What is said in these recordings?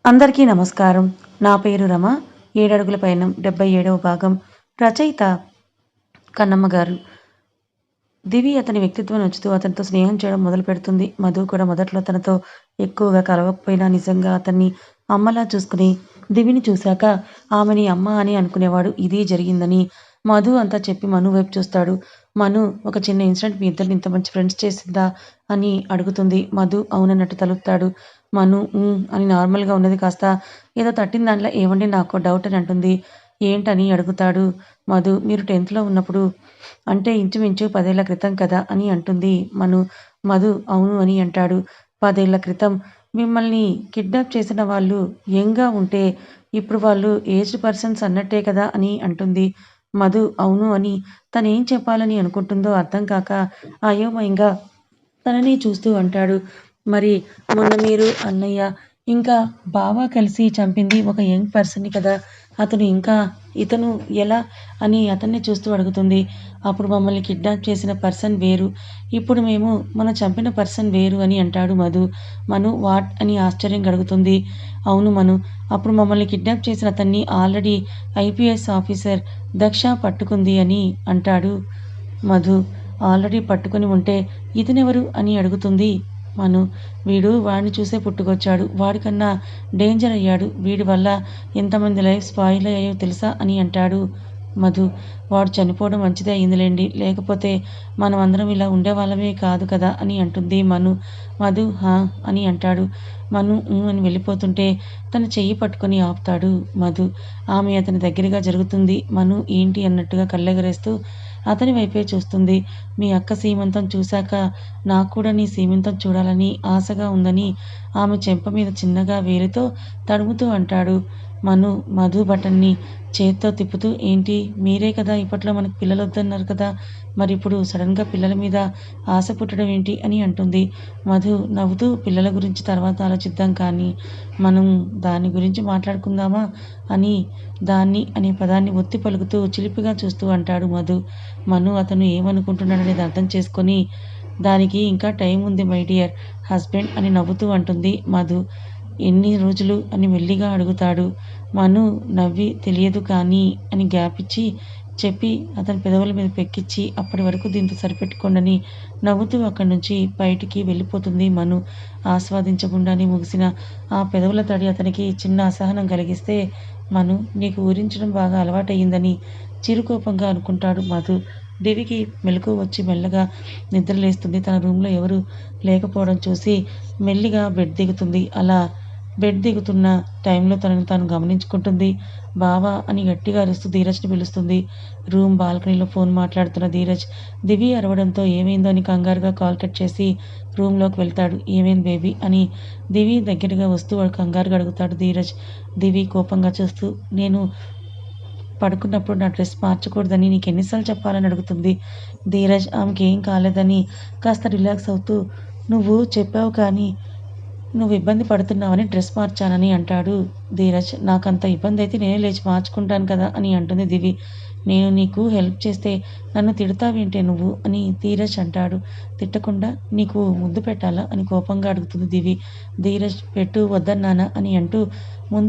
అందరికీ నమస్కారం. నా పేరు రమ. 7 అడుగుల పయనం 77వ భాగం. రచయిత కన్నమ్మ గారు. దివి అతని వ్యక్తిత్వం నచ్చుతూ అతనితో స్నేహం చేయడం మొదలుపెడుతుంది. మధు కూడా మొదట్లో తనతో ఎక్కువగా కలవకపోయినా నిజంగా అతన్ని అమ్మలా చూసుకుని, దివిని చూశాక ఆమెని అమ్మ అని అనుకునేవాడు. ఇదీ జరిగిందని మధు అంతా చెప్పి మను వైపు చూస్తాడు. మను ఒక చిన్న ఇన్సిడెంట్ మీ ఇద్దరిని ఇంత మంచి ఫ్రెండ్స్ చేసిందా అని అడుగుతుంది. మధు అవునన్నట్టు తలుపుతాడు. మను అని నార్మల్‌గా ఉన్నది కాస్త ఏదో తట్టిన దాంట్లో ఏవండీ నాకో డౌట్ అని అంటుంది. ఏంటని అడుగుతాడు మధు. మీరు 10థ్‌లో ఉన్నప్పుడు అంటే ఇంచుమించు 10 ఏళ్ల క్రితం కదా అని అంటుంది మను. మధు అవును అని అంటాడు. 10 ఏళ్ల క్రితం మిమ్మల్ని కిడ్నాప్ చేసిన వాళ్ళు యంగ్‌గా ఉంటే ఇప్పుడు వాళ్ళు ఏజ్డ్ పర్సన్స్ అన్నట్టే కదా అని అంటుంది. మధు అవును అని తనేం చెప్పాలని అనుకుంటుందో అర్థం కాక అయోమయంగా తనని చూస్తూ అంటాడు. మరి మొన్న మీరు అన్నయ్య ఇంకా బావ కలిసి చంపింది ఒక యంగ్ పర్సన్‌ని కదా! ఇతను ఎలా అని అతన్ని చూస్తూ అడుగుతుంది. అప్పుడు మమ్మల్ని కిడ్నాప్ చేసిన పర్సన్ వేరు. ఇప్పుడు మేము మొన్న చంపిన పర్సన్ వేరు అని అంటాడు మధు. మను వాట్ అని ఆశ్చర్యంగా అడుగుతుంది. అవును మను. అప్పుడు మమ్మల్ని కిడ్నాప్ చేసిన అతన్ని ఆల్రెడీ ఐపీఎస్ ఆఫీసర్ దక్ష పట్టుకుంది అని అంటాడు మధు. ఆల్రెడీ పట్టుకొని ఉంటే ఇతనెవరు అని అడుగుతుంది మను. వీడు వాడిని చూసే పుట్టుకొచ్చాడు. వాడికన్నా డేంజర్ అయ్యాడు. వీడి వల్ల ఎంతమంది లైఫ్ స్పాయిల్ అయ్యాయో తెలుసా అని అంటాడు మధు. వాడు చనిపోవడం మంచిదే అయిందిలేండి. లేకపోతే మనం అందరం ఇలా ఉండేవాళ్ళమే కాదు కదా అని అంటుంది మను. మధు హా అని అంటాడు. మను అని వెళ్ళిపోతుంటే తన చెయ్యి పట్టుకొని ఆపుతాడు మధు. ఆమె అతని దగ్గరగా జరుగుతుంది. మను ఏంటి అన్నట్టుగా కళ్ళెగరేస్తూ అతని వైపే చూస్తుంది. మీ అక్క సీమంతం చూశాక నాకు కూడా నీ సీమంతం చూడాలని ఆశగా ఉందని ఆమె చెంప మీద చిన్నగా వేలితో తడుముతూ అంటాడు. మను మధు బటన్ని చేత్తో తిప్పుతూ ఏంటి మీరే కదా ఇప్పట్లో మనకు పిల్లలొద్దన్నారు కదా! మరిప్పుడు సడన్‌గా పిల్లల మీద ఆశ పుట్టడం ఏంటి అని అంటుంది. మధు నవ్వుతూ పిల్లల గురించి తర్వాత ఆలోచిద్దాం కానీ, మనం దాని గురించి మాట్లాడుకుందామా అని దాన్ని అనే పదాన్ని ఒత్తి పలుకుతూ చిలిపిగా చూస్తూ అంటాడు మధు. మను అతను ఏమనుకుంటున్నాడనేది అర్థం చేసుకొని దానికి ఇంకా టైం ఉంది మై డియర్ హస్బెండ్ అని నవ్వుతూ అంటుంది మధు. ఎన్ని రోజులు అని మెల్లిగా అడుగుతాడు. మను నవ్వి తెలియదు కానీ అని గ్యాప్ ఇచ్చి చెప్పి అతని పెదవుల మీద పెక్కిచ్చి అప్పటి వరకు దీంతో సరిపెట్టుకోండని నవ్వుతూ అక్కడి నుంచి బయటికి వెళ్ళిపోతుంది మను. ఆస్వాదించకుండానే ముగిసిన ఆ పెదవుల తడి అతనికి చిన్న అసహనం కలిగిస్తే మను నీకు ఊరించడం బాగా అలవాటయ్యిందని చిరుకోపంగా అనుకుంటాడు మధు. దివికి మెలకువ వచ్చి మెల్లగా నిద్రలేస్తుంది. తన రూమ్‌లో ఎవరూ లేకపోవడం చూసి మెల్లిగా బెడ్ దిగుతుంది. అలా బెడ్ దిగుతున్న టైంలో తనను తాను గమనించుకుంటుంది. బావా అని గట్టిగా అరుస్తూ ధీరజ్‌ని పిలుస్తుంది. రూమ్ బాల్కనీలో ఫోన్ మాట్లాడుతున్న ధీరజ్ దివి అరవడంతో ఏమైందో అని కంగారుగా కాల్ కట్ చేసి రూమ్‌లోకి వెళ్తాడు. ఏమైంది బేబీ అని దివి దగ్గరగా వస్తూ వాడు కంగారుగా అడుగుతాడు ధీరజ్. దివి కోపంగా చూస్తూ నేను పడుకున్నప్పుడు నా డ్రెస్ మార్చకూడదని నీకెన్ని సార్లు చెప్పాలని అడుగుతుంది. ధీరజ్ ఆమెకేం కాలేదని కాస్త రిలాక్స్ అవుతూ నువ్వు చెప్పావు కానీ నువ్వు ఇబ్బంది పడుతున్నావని డ్రెస్ మార్చానని అంటాడు ధీరజ్. నాకంత ఇబ్బంది అయితే నేనే లేచి మార్చుకుంటాను కదా అని అంటుంది దివి. నేను నీకు హెల్ప్ చేస్తే నన్ను తిడతావేంటే నువ్వు అని ధీరజ్ అంటాడు. తిట్టకుండా నీకు ముద్దు పెట్టాలా అని కోపంగా అడుగుతుంది దివి. ధీరజ్ పెట్టు వద్దన్నానా అని అంటూ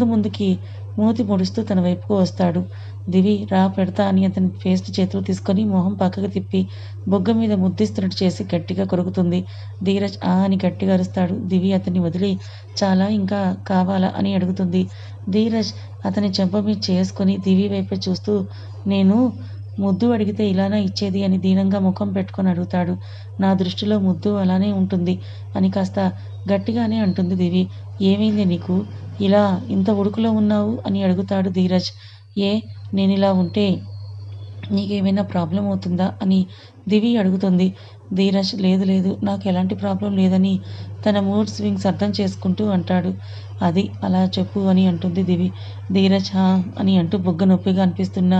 ముందుకి మూతి ముడుస్తూ తన వైపుకు వస్తాడు. దివి రా పెడతా అని అతని ఫేస్ చేతులు తీసుకొని మొహం పక్కకు తిప్పి బుగ్గ మీద ముద్దిస్తున్నట్టు చేసి గట్టిగా కొరుకుతుంది. ధీరజ్ ఆ అని గట్టిగా అరుస్తాడు. దివి అతన్ని వదిలి చాలా ఇంకా కావాలా అని అడుగుతుంది. ధీరజ్ అతని చెంప మీద చేసుకొని దివి వైపే చూస్తూ నేను ముద్దు అడిగితే ఇలానా ఇచ్చేది అని దీనంగా ముఖం పెట్టుకొని అడుగుతాడు. నా దృష్టిలో ముద్దు అలానే ఉంటుంది అని కాస్త గట్టిగానే అంటుంది దివి. ఏమైంది నీకు ఇలా ఇంత ఉడుకులో ఉన్నావు అని అడుగుతాడు ధీరజ్. ఏ నేనిలా ఉంటే నీకేమైనా ప్రాబ్లం అవుతుందా అని దివి అడుగుతుంది. ధీరజ్ లేదు లేదు నాకు ఎలాంటి ప్రాబ్లం లేదని తన మూడ్ స్వింగ్స్ అర్థం చేసుకుంటూ అంటాడు. అది అలా చెప్పు అని అంటుంది దివి. ధీరజ్ హా అని అంటూ బుగ్గ నొప్పిగా అనిపిస్తున్నా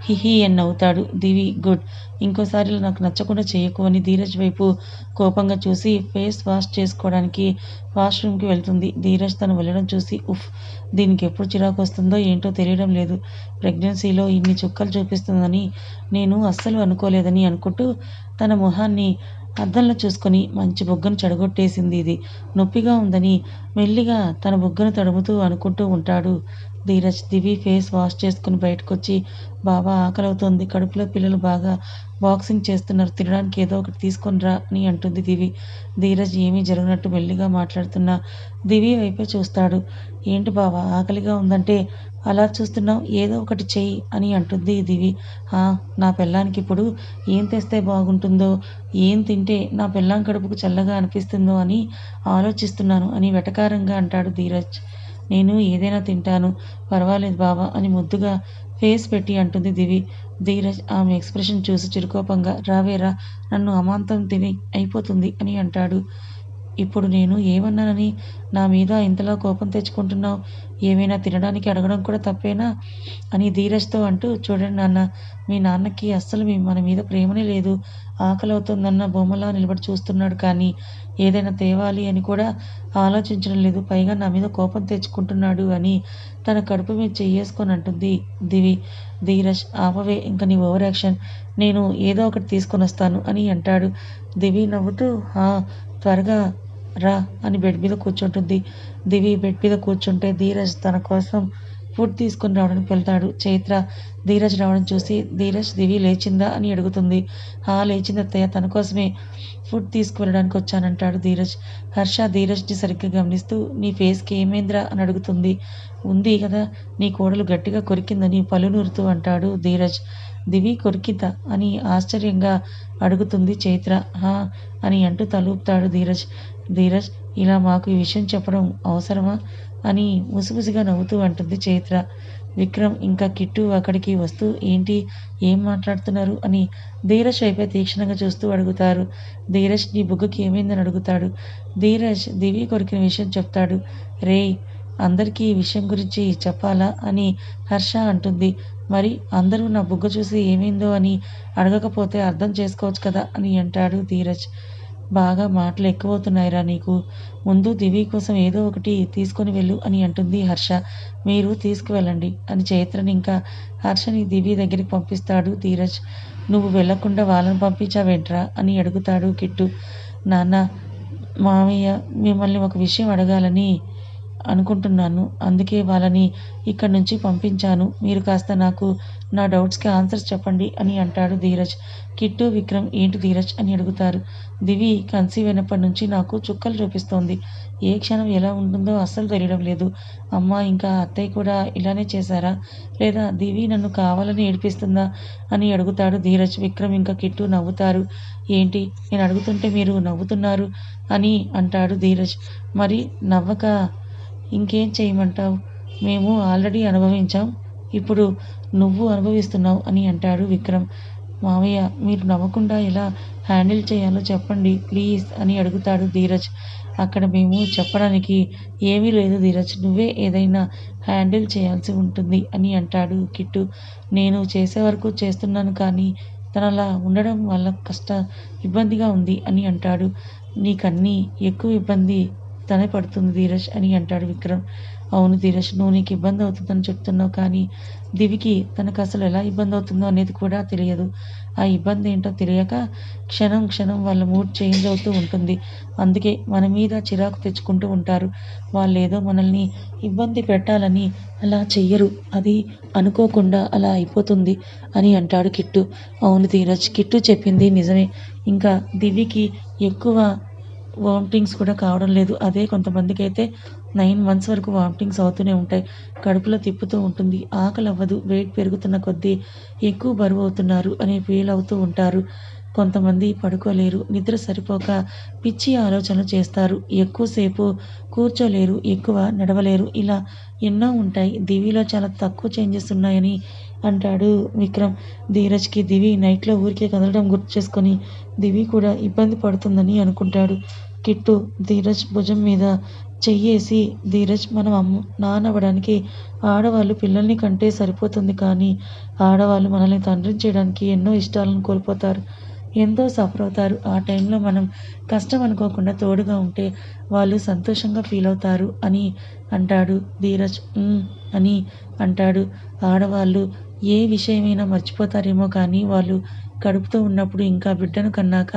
హిహి అని నవ్వుతాడు. దివి గుడ్ ఇంకోసారి ఇలా నాకు నచ్చకుండా చేయకు అని ధీరజ్ వైపు కోపంగా చూసి ఫేస్ వాష్ చేసుకోవడానికి వాష్రూమ్కి వెళ్తుంది. ధీరజ్ తను వెళ్ళడం చూసి ఉఫ్ దీనికి ఎప్పుడు చిరాకు వస్తుందో ఏంటో తెలియడం లేదు. ప్రెగ్నెన్సీలో ఇన్ని చుక్కలు చూపిస్తుందని నేను అస్సలు అనుకోలేదని అనుకుంటూ తన మొహాన్ని అద్దంలో చూసుకొని మంచి బుగ్గను చెడగొట్టేసింది ఇది. నొప్పిగా ఉందని మెల్లిగా తన బుగ్గను తడుముతూ అనుకుంటూ ఉంటాడు ధీరజ్. దివి ఫేస్ వాష్ చేసుకుని బయటకొచ్చి, బావా ఆకలవుతోంది. కడుపులో పిల్లలు బాగా బాక్సింగ్ చేస్తున్నారు. తినడానికి ఏదో ఒకటి తీసుకొని రా అని అంటుంది దివి. ధీరజ్ ఏమీ జరగనట్టు మెల్లిగా మాట్లాడుతున్న దివి వైపే చూస్తాడు. ఏంటి బావా ఆకలిగా ఉందంటే అలా చూస్తున్నావు? ఏదో ఒకటి చెయ్యి అని అంటుంది దివి. నా పెళ్ళానికి ఇప్పుడు ఏం తెస్తే బాగుంటుందో, ఏం తింటే నా పెళ్ళాం కడుపుకు చల్లగా అనిపిస్తుందో అని ఆలోచిస్తున్నాను అని వెటకారంగా అంటాడు ధీరజ్. నేను ఏదైనా తింటాను, పర్వాలేదు బావ అని ముద్దుగా ఫేస్ పెట్టి అంటుంది దివి. ధీరజ్ ఆమె ఎక్స్ప్రెషన్ చూసి చిరుకోపంగా, రావేరా, నన్ను అమాంతం తిని అయిపోతుంది అని అంటాడు. ఇప్పుడు నేను ఏమన్నానని నా మీద ఇంతలా కోపం తెచ్చుకుంటున్నావు? ఏమైనా తినడానికి అడగడం కూడా తప్పేనా అని ధీరజ్తో అంటూ, చూడండి నాన్న, మీ నాన్నకి అస్సలు మన మీద ప్రేమనే లేదు. ఆకలవుతోందన్న బొమ్మలా నిలబడి చూస్తున్నాడు కానీ ఏదైనా తేవాలి అని కూడా ఆలోచించడం లేదు. పైగా నా మీద కోపం తెచ్చుకుంటున్నాడు అని తన కడుపు మీద చెయ్యేసుకొని అంటుంది దివి. ధీరజ్ ఆపవే ఇంక నీ ఓవర్ యాక్షన్, నేను ఏదో ఒకటి తీసుకొని వస్తాను అని అంటాడు. దివి నవ్వుతూ త్వరగా రా అని బెడ్ మీద కూర్చుంటుంది. దివి బెడ్ మీద కూర్చుంటే ధీరజ్ తన కోసం ఫుడ్ తీసుకొని రావడానికి వెళ్తాడు. చైత్ర ధీరజ్ రావడం చూసి, ధీరజ్ దివి లేచిందా అని అడుగుతుంది. లేచింది అత్తయ్య, తన కోసమే ఫుడ్ తీసుకువెళ్ళడానికి వచ్చానంటాడు ధీరజ్. హర్ష ధీరజ్ని సరిగ్గా గమనిస్తూ, నీ ఫేస్కి ఏమైందిరా అని అడుగుతుంది. ఉంది కదా, నీ కోడలు గట్టిగా కొరికిందని పళ్ళు నూరుతూ అంటాడు ధీరజ్. దివి కొరికిందా అని ఆశ్చర్యంగా అడుగుతుంది చైత్ర. అని అంటూ తలూపుతాడు ధీరజ్. ధీరజ్ ఇలా మాకు ఈ విషయం చెప్పడం అవసరమా అని ముసిముసిగా నవ్వుతూ అంటుంది చైత్ర. విక్రమ్ ఇంకా కిట్టు అక్కడికి వస్తూ, ఏంటి, ఏం మాట్లాడుతున్నారు అని ధీరజ్ వైపే తీక్షణంగా చూస్తూ అడుగుతారు. ధీరజ్ నీ బుగ్గకి ఏమైందని అడుగుతాడు. ధీరజ్ దివి కొరికిన విషయం చెప్తాడు. రేయ్, అందరికీ ఈ విషయం గురించి చెప్పాలా అని హర్ష అంటుంది. మరి అందరూ నా బుగ్గ చూసి ఏమైందో అని అడగకపోతే అర్థం చేసుకోవచ్చు కదా అని అంటాడు ధీరజ్. బాగా మాటలు ఎక్కువవుతున్నాయిరా నీకు. ముందు దివి కోసం ఏదో ఒకటి తీసుకొని వెళ్ళు అని అంటుంది హర్ష. మీరు తీసుకువెళ్ళండి అని చైత్రని ఇంకా హర్షని దివి దగ్గరికి పంపిస్తాడు ధీరజ్. నువ్వు వెళ్లకుండా వాళ్ళని పంపించావేంట్రా అని అడుగుతాడు కిట్టు. నాన్న, మామయ్య మిమ్మల్ని ఒక విషయం అడగాలని అనుకుంటున్నాను. అందుకే వాళ్ళని ఇక్కడి నుంచి పంపించాను. మీరు కాస్త నాకు నా డౌట్స్కి ఆన్సర్స్ చెప్పండి అని అంటాడు ధీరజ్. కిట్టు, విక్రమ్ ఏంటి ధీరజ్ అని అడుగుతారు. దివి కన్సీవ్ అయినప్పటి నుంచి నాకు చుక్కలు చూపిస్తోంది. ఏ క్షణం ఎలా ఉంటుందో అస్సలు తెలియడం లేదు. అమ్మ ఇంకా అత్తయ్య కూడా ఇలానే చేశారా, లేదా దివి నన్ను కావాలని ఏడిపిస్తుందా అని అడుగుతాడు ధీరజ్. విక్రమ్ ఇంకా కిట్టు నవ్వుతారు. ఏంటి, నేను అడుగుతుంటే మీరు నవ్వుతున్నారు అని అంటాడు ధీరజ్. మరి నవ్వక ఇంకేం చేయమంటావు? మేము ఆల్రెడీ అనుభవించాం, ఇప్పుడు నువ్వు అనుభవిస్తున్నావు అని అంటాడు విక్రమ్. మావయ్య, మీరు నవ్వకుండా ఎలా హ్యాండిల్ చేయాలో చెప్పండి ప్లీజ్ అని అడుగుతాడు ధీరజ్. అక్కడ మేము చెప్పడానికి ఏమీ లేదు ధీరజ్, నువ్వే ఏదైనా హ్యాండిల్ చేయాల్సి ఉంటుంది అని అంటాడు కిట్టు. నేను చేసే వరకు చేస్తున్నాను కానీ తనలా ఉండడం వల్ల ఇబ్బందిగా ఉంది అని అంటాడు. నీకన్నీ ఎక్కువ ఇబ్బంది తనే పడుతుంది ధీరజ్ అని అంటాడు విక్రమ్. అవును ధీరజ్, నువ్వు నీకు ఇబ్బంది అవుతుందని చెప్తున్నావు కానీ దివికి తనకు అసలు ఎలా ఇబ్బంది అవుతుందో అనేది కూడా తెలియదు. ఆ ఇబ్బంది ఏంటో తెలియక క్షణం క్షణం వాళ్ళ మూడ్ చేంజ్ అవుతూ ఉంటుంది. అందుకే మన మీద చిరాకు తెచ్చుకుంటూ ఉంటారు. వాళ్ళేదో మనల్ని ఇబ్బంది పెట్టాలని అలా చెయ్యరు, అది అనుకోకుండా అలా అయిపోతుంది అని అంటాడు కిట్టు. అవును ధీరజ్, కిట్టు చెప్పింది నిజమే. ఇంకా దివికి ఎక్కువ వామిటింగ్స్ కూడా కావడం లేదు. అదే కొంతమందికి అయితే 9 months వరకు వామిటింగ్స్ అవుతూనే ఉంటాయి. కడుపులో తిప్పుతూ ఉంటుంది, ఆకలి అవ్వదు, వెయిట్ పెరుగుతున్న కొద్దీ ఎక్కువ బరువు అవుతున్నారు అని ఫీల్ అవుతూ ఉంటారు. కొంతమంది పడుకోలేరు, నిద్ర సరిపోక పిచ్చి ఆలోచనలు చేస్తారు, ఎక్కువసేపు కూర్చోలేరు, ఎక్కువ నడవలేరు, ఇలా ఎన్నో ఉంటాయి. దివిలో చాలా తక్కువ చేంజెస్ ఉన్నాయని అంటాడు విక్రమ్. ధీరజ్కి దివి నైట్లో ఊరికే కదలడం గుర్తు చేసుకొని దివి కూడా ఇబ్బంది పడుతుందని అనుకుంటాడు. కిట్టు ధీరజ్ భుజం మీద చెయ్యేసి, ధీరజ్, మనం నానవ్వడానికి ఆడవాళ్ళు పిల్లల్ని కంటే సరిపోతుంది కానీ ఆడవాళ్ళు మనల్ని తండ్రిని చేయడానికి ఎన్నో ఇష్టాలను కోల్పోతారు, ఎంతో సఫర్ అవుతారు. ఆ టైంలో మనం కష్టం అనుకోకుండా తోడుగా ఉంటే వాళ్ళు సంతోషంగా ఫీల్ అవుతారు అని అంటాడు ధీరజ్. అని అంటాడు. ఆడవాళ్ళు ఏ విషయమైనా మర్చిపోతారేమో కానీ వాళ్ళు కడుపుతో ఉన్నప్పుడు ఇంకా బిడ్డను కన్నాక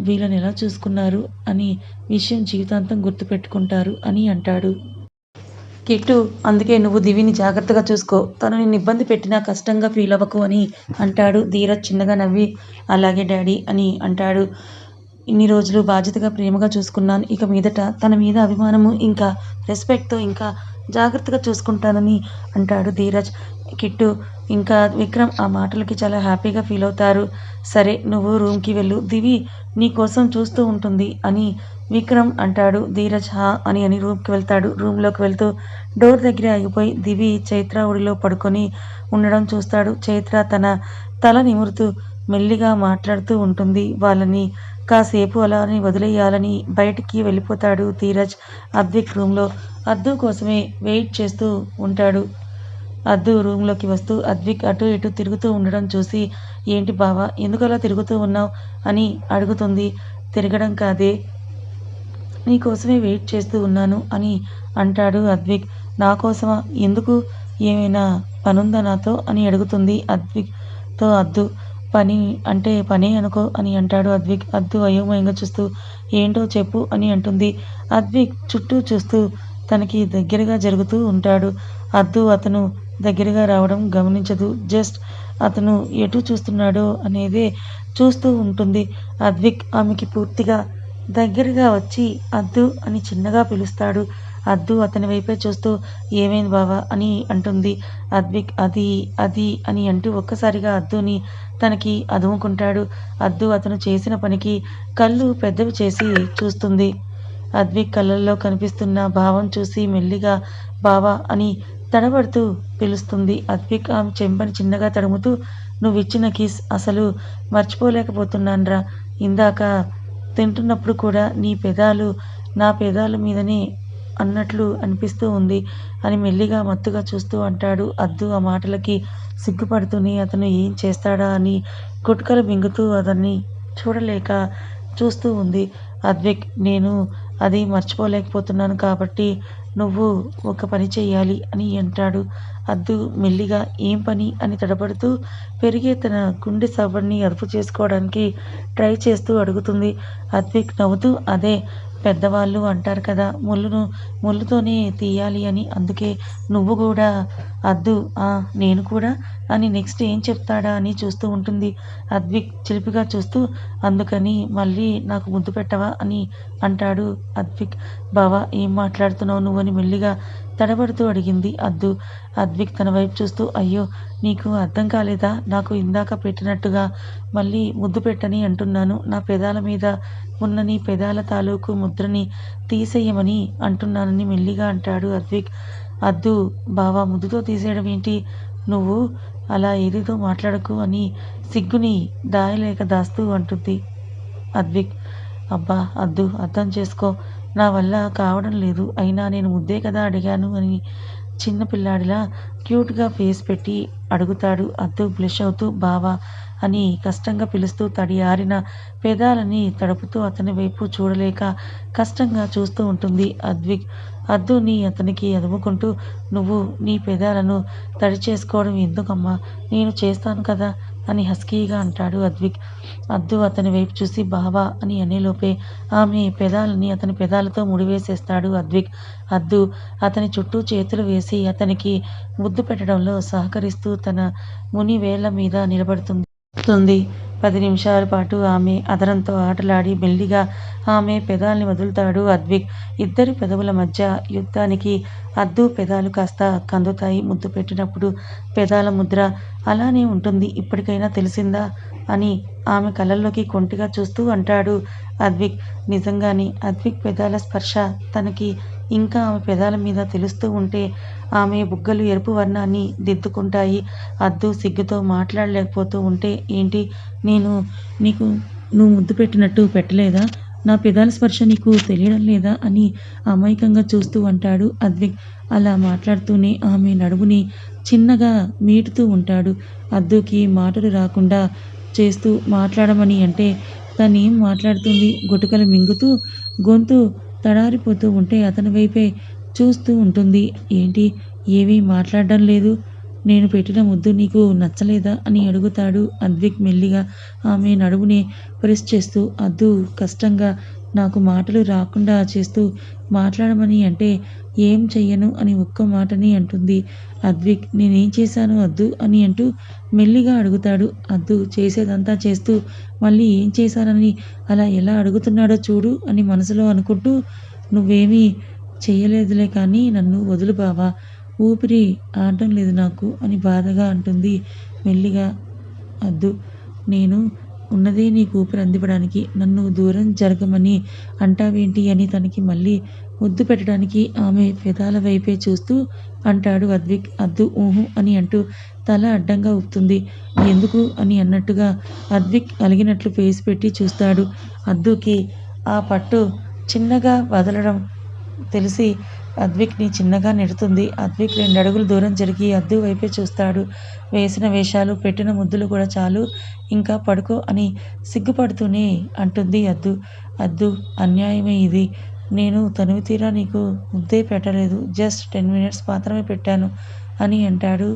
వీళ్ళని ఎలా చూసుకున్నారు అని విషయం జీవితాంతం గుర్తుపెట్టుకుంటారు అని అంటాడు. కిట్టు, అందుకే నువ్వు దివిని జాగ్రత్తగా చూసుకో. తను నిన్ను ఇబ్బంది పెట్టినా కష్టంగా ఫీల్ అవ్వకు అని అంటాడు. ధీరజ్ చిన్నగా నవ్వి అలాగే డాడీ అని అంటాడు. ఇన్ని రోజులు బాధ్యతగా ప్రేమగా చూసుకున్నాను. ఇక మీదట తన మీద అభిమానము ఇంకా రెస్పెక్ట్తో ఇంకా జాగ్రత్తగా చూసుకుంటానని అంటాడు ధీరజ్. కిట్టు ఇంకా విక్రమ్ ఆ మాటలకి చాలా హ్యాపీగా ఫీల్ అవుతారు. సరే నువ్వు రూమ్కి వెళ్ళు, దివి నీ కోసం చూస్తూ ఉంటుంది అని విక్రమ్ అంటాడు. ధీరజ్ హా అని రూమ్కి వెళ్తాడు. రూమ్లోకి వెళ్తూ డోర్ దగ్గర ఆగిపోయి దివి చైత్ర ఒడిలో పడుకొని ఉండడం చూస్తాడు. చైత్ర తన తల నిమురుతూ మెల్లిగా మాట్లాడుతూ ఉంటుంది. వాళ్ళని కాసేపు అలానే వదిలేయాలని బయటికి వెళ్ళిపోతాడు ధీరజ్. అద్విక్ రూమ్లో అద్దు కోసమే వెయిట్ చేస్తూ ఉంటాడు. అద్దు రూమ్లోకి వస్తూ అద్విక్ అటు ఇటు తిరుగుతూ ఉండడం చూసి, ఏంటి బావా, ఎందుకలా తిరుగుతూ ఉన్నావు అని అడుగుతుంది. తిరగడం కాదే, నీకోసమే వెయిట్ చేస్తూ ఉన్నాను అని అంటాడు అద్విక్. నా కోసమా? ఎందుకు? ఏమైనా పనుందా నాతో అని అడుగుతుంది అద్విక్తో అద్దు. పని అంటే పనే అనుకో అని అంటాడు అద్విక్. అద్దు అయోమయంగా చూస్తూ ఏంటో చెప్పు అని అంటుంది. అద్విక్ చుట్టూ చూస్తూ తనకి దగ్గరగా జరుగుతూ ఉంటాడు. అద్దు అతను దగ్గరగా రావడం గమనించదు. జస్ట్ అతను ఎటు చూస్తున్నాడో అనేదే చూస్తూ ఉంటుంది. అద్విక్ ఆమెకి పూర్తిగా దగ్గరగా వచ్చి అద్దు అని చిన్నగా పిలుస్తాడు. అద్దు అతని వైపే చూస్తూ ఏమైంది బావా అని అంటుంది. అద్విక్ అది అది అని అంటూ ఒక్కసారిగా అద్దుని తనకి అదుముకుంటాడు. అద్దు అతను చేసిన పనికి కళ్ళు పెద్దవి చేసి చూస్తుంది. అద్విక్ కళ్ళల్లో కనిపిస్తున్న భావం చూసి మెల్లిగా బావా అని తడబడుతూ పిలుస్తుంది. అద్విక్ ఆమె చెంపని చిన్నగా తడుముతూ నువ్విచ్చిన కిస్ అసలు మర్చిపోలేకపోతున్నాన్రా. ఇందాక తింటున్నప్పుడు కూడా నీ పెదాలు నా పెదాల మీదనే అన్నట్లు అనిపిస్తూ ఉంది అని మెల్లిగా మత్తుగా చూస్తూ అంటాడు. అద్దు ఆ మాటలకి సిగ్గుపడుతూనే అతను ఏం చేస్తాడా అని గుట్కలు మింగుతూ అతన్ని చూడలేక చూస్తూ ఉంది. అద్విక్, నేను అది మర్చిపోలేకపోతున్నాను కాబట్టి నువ్వు ఒక పని చెయ్యాలి అని అంటాడు. అద్దు మెల్లిగా ఏం పని అని తడబడుతూ పెరిగే తన గుండె సవ్వడిని అదుపు చేసుకోవడానికి ట్రై చేస్తూ అడుగుతుంది. అద్విక్ నవ్వుతూ అదే, పెద్దవాళ్ళు అంటారు కదా, ముళ్ళుతోనే తీయాలి అని. అందుకే నువ్వు కూడా అద్దు నేను కూడా అని నెక్స్ట్ ఏం చెప్తాడా అని చూస్తూ ఉంటుంది. అద్విక్ చిలిపిగా చూస్తూ అందుకని మళ్ళీ నాకు ముద్దు పెట్టవా అని అంటాడు. అద్విక్, బావా ఏం మాట్లాడుతున్నావు నువ్వు అని మెల్లిగా తడబడుతూ అడిగింది అద్దు. అద్విక్ తన వైపు చూస్తూ అయ్యో నీకు అర్థం కాలేదా, నాకు ఇందాక పెట్టినట్టుగా మళ్ళీ ముద్దు పెట్టని అంటున్నాను. నా పెదాల మీద ఉన్న నీ పెదాల తాలూకు ముద్రని తీసేయమని అంటున్నానని మెల్లిగా అంటాడు అద్విక్. అద్దు, బావా ముద్దుతో తీసేయడం ఏంటి, నువ్వు అలా ఏదేదో మాట్లాడకు అని సిగ్గుని దాయలేక దాస్తూ అంటుంది. అద్విక్, అబ్బా అద్దు అర్థం చేసుకో, నా వల్ల కావడం లేదు, అయినా నేను ముద్దే కదా అడిగాను అని చిన్న పిల్లాడిలా క్యూట్గా ఫేస్ పెట్టి అడుగుతాడు. అద్దు బ్లష్ అవుతూ బావా అని కష్టంగా పిలుస్తూ తడి ఆరిన పెదాలని తడుపుతూ అతని వైపు చూడలేక కష్టంగా చూస్తూ ఉంటుంది. అద్దుని అతనికి అదుముకుంటూ నువ్వు నీ పెదాలను తడి చేసుకోవడం ఎందుకమ్మా, నేను చేస్తాను కదా అని హస్కీగా అంటాడు అద్విక్. అద్దు అతని వైపు చూసి బావా అని అనేలోపే ఆమె పెదాలని అతని పెదాలతో ముడివేసేస్తాడు అద్విక్. అద్దు అతని చుట్టూ చేతులు వేసి అతనికి ముద్దు పెట్టడంలో సహకరిస్తూ తన ముని వేళ్ల మీద నిలబడుతుంది. 10 నిమిషాల పాటు ఆమె అదరంతో ఆటలాడి మెల్లిగా ఆమె పెదాల్ని వదులుతాడు అద్విక్. ఇద్దరి పెదవుల మధ్య యుద్ధానికి అద్దు పెదాలు కాస్త కందుతాయి. ముద్దు పెట్టినప్పుడు పెదాల ముద్ర అలానే ఉంటుంది, ఇప్పటికైనా తెలిసిందా అని ఆమె కళ్ళల్లోకి కొంటిగా చూస్తూ అంటాడు అద్విక్. నిజంగానే అద్విక్ పెదాల స్పర్శ తనకి ఇంకా ఆమె పెదాల మీద తెలుస్తూ ఉంటే ఆమె బుగ్గలు ఎరుపు వర్ణాన్ని దిద్దుకుంటాయి. అద్దు సిగ్గుతో మాట్లాడలేకపోతూ ఉంటే ఏంటి, నేను నీకు నువ్వు ముద్దు పెట్టినట్టు పెట్టలేదా, నా పెదాల స్పర్శ నీకు తెలియడం లేదా అని అమాయకంగా చూస్తూ అంటాడు అద్విక్. అలా మాట్లాడుతూనే ఆమె నడుముని చిన్నగా మీటుతూ ఉంటాడు. అద్దుకి మాటలు రాకుండా చేస్తూ మాట్లాడమని అంటే తనేం మాట్లాడుతుంది. గుటకలు మింగుతూ గొంతు తడారిపోతూ ఉంటే అతని వైపే చూస్తూ ఉంటుంది. ఏంటి, ఏమీ మాట్లాడడం లేదు, నేను పెట్టిన ముద్దు నీకు నచ్చలేదా అని అడుగుతాడు అద్విక్ మెల్లిగా. ఆమె నడుముని ప్రెస్ చేస్తూ అద్దు కష్టంగా నాకు మాటలు రాకుండా చేస్తూ మాట్లాడమని అంటే ఏం చెయ్యను అని ఒక్క మాటని అంటుంది. అద్విక్ నేనేం చేశాను అద్దు అని అంటూ మెల్లిగా అడుగుతాడు. అద్దు చేసేదంతా చేస్తూ మళ్ళీ ఏం చేశానని అలా ఎలా అడుగుతున్నాడో చూడు అని మనసులో అనుకుంటూ నువ్వేమీ చెయ్యలేదులే కానీ నన్ను వదులు బావా, ఊపిరి ఆడడం లేదు నాకు అని బాధగా అంటుంది మెల్లిగా. అద్దు నేను ఉన్నదే నీకు ఊపిరి అందివ్వడానికి, నన్ను దూరం జరగమని అంటావేంటి అని తనకి మళ్ళీ ముద్దు పెట్టడానికి ఆమె పెదాల వైపే చూస్తూ అంటాడు అద్విక్. అద్దు ఊహు అని అంటూ తల అడ్డంగా ఊపుతుంది. ఎందుకు అని అన్నట్టుగా అద్విక్ అలిగినట్లు ఫేస్ పెట్టి చూస్తాడు. అద్దుకి ఆ పట్టు చిన్నగా వదలడం తెలిసి అద్విక్ని చిన్నగా నెడుతుంది. అద్విక్ 2 అడుగులు దూరం జరిగి అద్దు వైపే చూస్తాడు. వేసిన వేషాలు, పెట్టిన ముద్దులు కూడా చాలు, ఇంకా పడుకో అని సిగ్గుపడుతూనే అంటుంది అద్దు. అద్దు అన్యాయమే ఇది. నేను తనివి తీరా నీకు ముద్దే పెట్టలేదు. జస్ట్ 10 మినిట్స్ మాత్రమే పెట్టాను అని అంటాడు.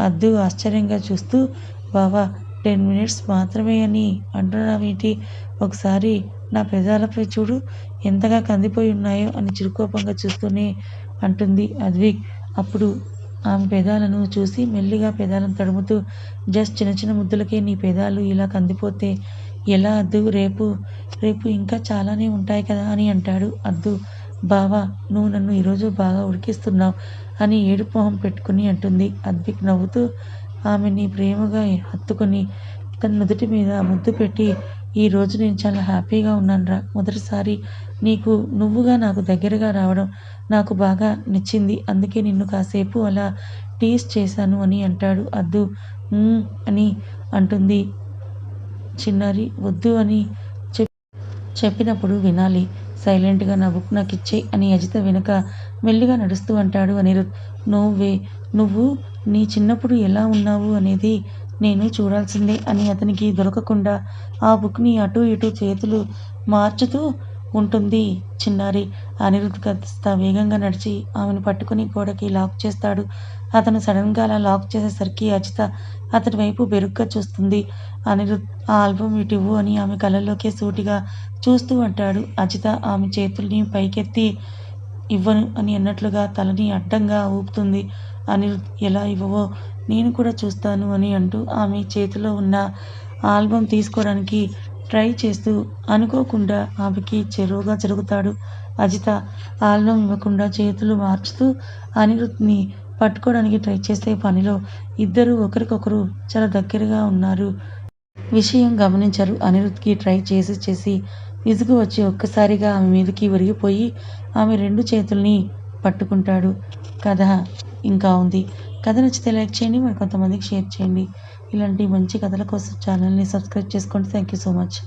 అద్దు ఆశ్చర్యంగా చూస్తూ బావా 10 మినిట్స్ మాత్రమే అని అంటున్నావేంటి? ఒకసారి నా పెదాలపై చూడు ఎంతగా కందిపోయి ఉన్నాయో అని చిరుకోపంగా చూస్తూనే అంటుంది అద్విక్. అప్పుడు ఆమె పెదాలను చూసి మెల్లిగా పెదాలను తడుముతూ జస్ట్ చిన్న చిన్న ముద్దులకే నీ పెదాలు ఇలా కందిపోతే ఎలా అద్దు? రేపు రేపు ఇంకా చాలానే ఉంటాయి కదా అని అంటాడు అద్దు. బావా నువ్వు నన్ను ఈరోజు బాగా ఉడికిస్తున్నావు అని ఏడుపు మొహం పెట్టుకుని అంటుంది. అద్విక్ నవ్వుతూ ఆమెని ప్రేమగా హత్తుకుని తన నుదుటి మీద ముద్దు పెట్టి ఈరోజు నేను చాలా హ్యాపీగా ఉన్నానురా. మొదటిసారి నువ్వుగా నాకు దగ్గరగా రావడం నాకు బాగా నచ్చింది. అందుకే నిన్ను కాసేపు అలా టీజ్ చేశాను అని అంటాడు. అద్దు అని అంటుంది. చిన్నారి వద్దు అని చెప్పినప్పుడు వినాలి. సైలెంట్గా నా బుక్ నాకు ఇచ్చేయ్ అని అజిత వెనుక మెల్లిగా నడుస్తూ అంటాడు అనిరుద్. నోవే నువ్వు నీ చిన్నప్పుడు ఎలా ఉన్నావు అనేది నేను చూడాల్సిందే అని అతనికి దొరకకుండా ఆ బుక్ని అటూ ఇటూ చేతులు మార్చుతూ ఉంటుంది చిన్నారి. అనిరుద్ కాస్త వేగంగా నడిచి ఆమెను పట్టుకుని గోడకి లాక్ చేస్తాడు. అతను సడన్గా అలా లాక్ చేసేసరికి అజిత అతని వైపు బెరుగ్గా చూస్తుంది. అనిరుద్ ఆ ఆల్బమ్ ఇటివ్వు అని ఆమె కళ్ళల్లోకి సూటిగా చూస్తూ అంటాడు. అజిత ఆమె చేతుల్ని పైకెత్తి ఇవ్వను అని అన్నట్లుగా తలని అడ్డంగా ఊపుతుంది. అనిరుద్ ఎలా ఇవ్వవో నేను కూడా చూస్తాను అని అంటూ ఆమె చేతిలో ఉన్న ఆల్బమ్ తీసుకోవడానికి ట్రై చేస్తూ అనుకోకుండా ఆమెకి చెరువుగా జరుగుతాడు. అజిత ఆల్బమ్ ఇవ్వకుండా చేతులు మార్చుతూ అనిరుద్ని పట్టుకోవడానికి ట్రై చేసే పనిలో ఇద్దరు ఒకరికొకరు చాలా దగ్గరగా ఉన్నారు. విషయం గమనించరు. అనిరుద్కి ట్రై చేసి విసుగు వచ్చి ఒక్కసారిగా ఆమె మీదకి ఒరిగిపోయి ఆమె 2 చేతుల్ని పట్టుకుంటాడు. కథ ఇంకా ఉంది. కథ నచ్చితే లైక్ చేయండి, మరి కొంతమందికి షేర్ చేయండి. ఇలాంటి మంచి కథల కోసం ఛానల్ని సబ్స్క్రైబ్ చేసుకోండి. Thank you so much.